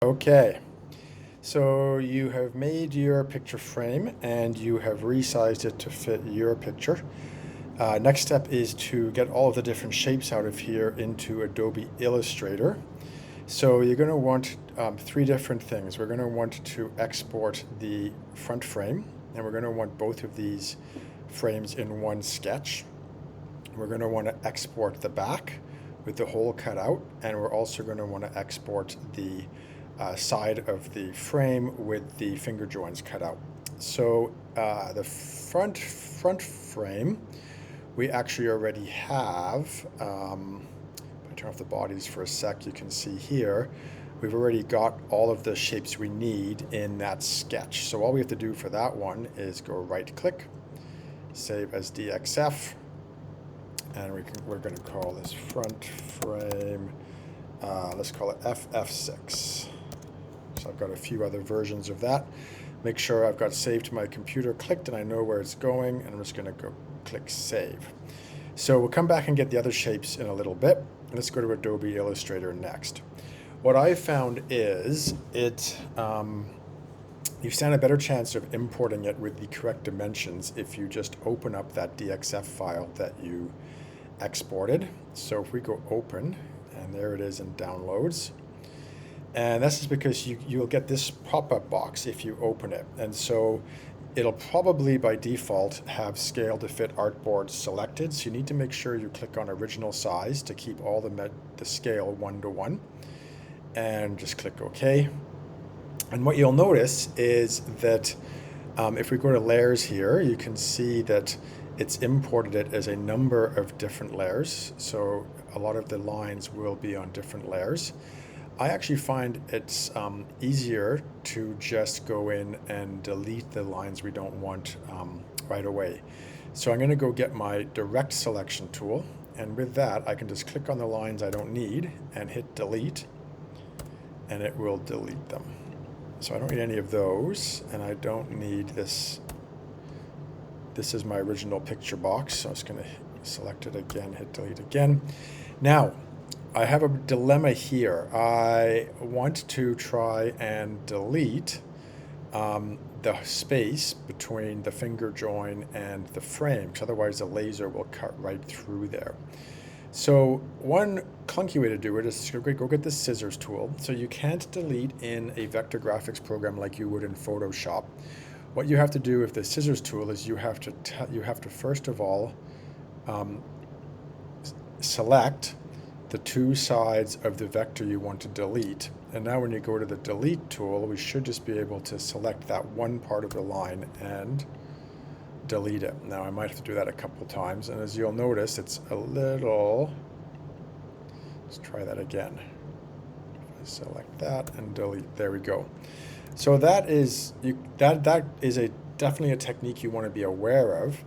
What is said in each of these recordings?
Okay, so you have made your picture frame and you have resized it to fit your picture. Next step is to get all of the different shapes out of here into Adobe Illustrator. So you're going to want three different things. We're going to want to export the front frame, and we're going to want both of these frames in one sketch. We're going to want to export the back with the hole cut out, and we're also going to want to export the side of the frame with the finger joints cut out. So the front frame we actually already have. If I turn off the bodies for a sec, you can see here we've already got all of the shapes we need in that sketch. So all we have to do for that one is go right click, save as DXF, and we're going to call this front frame, let's call it FF6. So I've got a few other versions of that. Make sure I've got saved to my computer clicked and I know where it's going, and I'm just going to go click save. So we'll come back and get the other shapes in a little bit. Let's go to Adobe Illustrator next. What I found is you stand a better chance of importing it with the correct dimensions if you just open up that DXF file that you exported. So if we go open, and there it is in downloads. And this is because you'll get this pop-up box if you open it. And so it'll probably by default have scale to fit artboard selected. So you need to make sure you click on original size to keep all the scale 1:1. And just click OK. And what you'll notice is that if we go to layers here, you can see that it's imported it as a number of different layers. So a lot of the lines will be on different layers. I actually find it's easier to just go in and delete the lines we don't want right away. So I'm going to go get my direct selection tool, and with that I can just click on the lines I don't need and hit delete, and it will delete them. So I don't need any of those, and I don't need this. This is my original picture box, so I'm just going to select it again, hit delete again. Now I have a dilemma here. I want to try and delete the space between the finger join and the frame, because otherwise the laser will cut right through there. So one clunky way to do it is to go get the scissors tool. So you can't delete in a vector graphics program like you would in Photoshop. What you have to do with the scissors tool is you have to first of all select the two sides of the vector you want to delete. And now when you go to the delete tool, we should just be able to select that one part of the line and delete it. Now I might have to do that a couple times, and as you'll notice, it's a little, let's try that again. If I select that and delete, there we go. So that is definitely a technique you want to be aware of,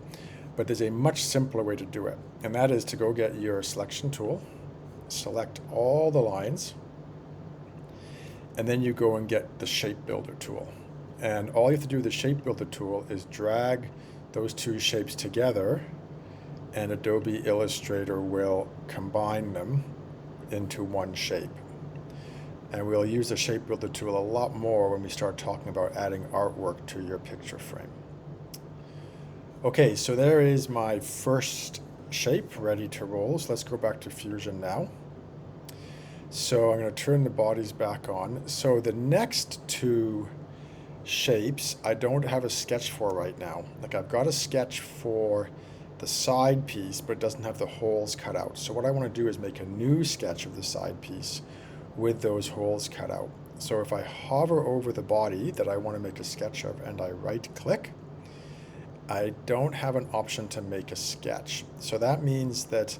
but there's a much simpler way to do it, and that is to go get your selection tool, select all the lines, and then you go and get the shape builder tool. And all you have to do with the shape builder tool is drag those two shapes together, and Adobe Illustrator will combine them into one shape. And we'll use the shape builder tool a lot more when we start talking about adding artwork to your picture frame. Okay, so there is my first shape ready to roll. So let's go back to Fusion now. So I'm going to turn the bodies back on. So the next two shapes I don't have a sketch for right now. Like I've got a sketch for the side piece, but it doesn't have the holes cut out. So what I want to do is make a new sketch of the side piece with those holes cut out. So if I hover over the body that I want to make a sketch of and I right click, I don't have an option to make a sketch. So that means that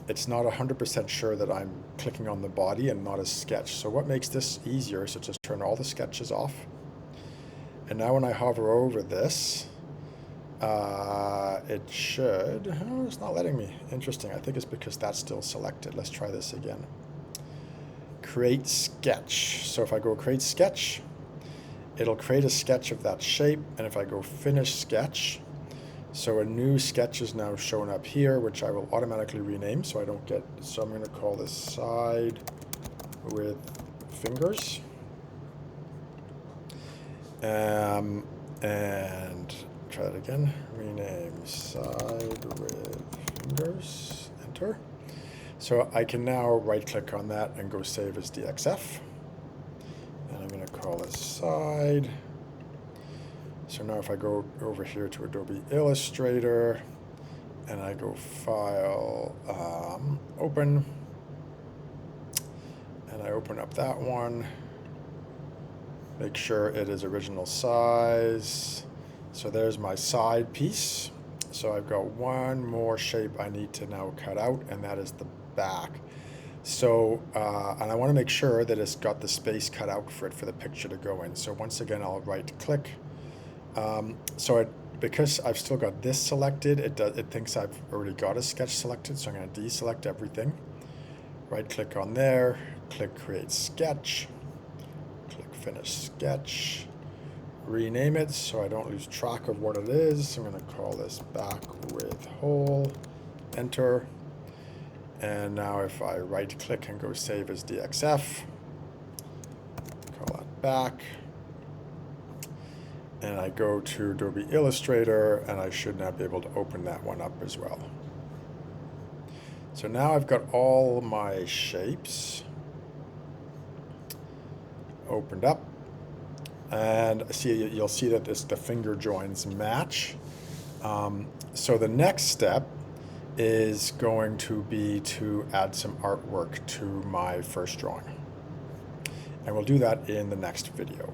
it's not 100% sure that I'm clicking on the body and not a sketch. So what makes this easier is to just turn all the sketches off. And now when I hover over this, it should, oh, it's not letting me. Interesting, I think it's because that's still selected. Let's try this again. Create sketch. So if I go create sketch, it'll create a sketch of that shape. And if I go finish sketch, so a new sketch is now shown up here, which I will automatically rename so I don't get, so I'm going to call this side with fingers. And try it again. Rename side with fingers. Enter. So I can now right-click on that and go save as DXF. And I'm going to call this side. So now if I go over here to Adobe Illustrator and I go File, Open, and I open up that one, make sure it is original size. So there's my side piece. So I've got one more shape I need to now cut out, and that is the back. So, and I want to make sure that it's got the space cut out for it for the picture to go in. So once again, I'll right-click. Because I've still got this selected, it thinks I've already got a sketch selected, so I'm going to deselect everything. Right-click on there, click Create Sketch, click Finish Sketch, rename it so I don't lose track of what it is. I'm going to call this Back with Hole, Enter. And now if I right-click and go Save as DXF, call that Back. And I go to Adobe Illustrator, and I should now be able to open that one up as well. So now I've got all my shapes opened up, and you'll see that the finger joins match. So the next step is going to be to add some artwork to my first drawing, and we'll do that in the next video.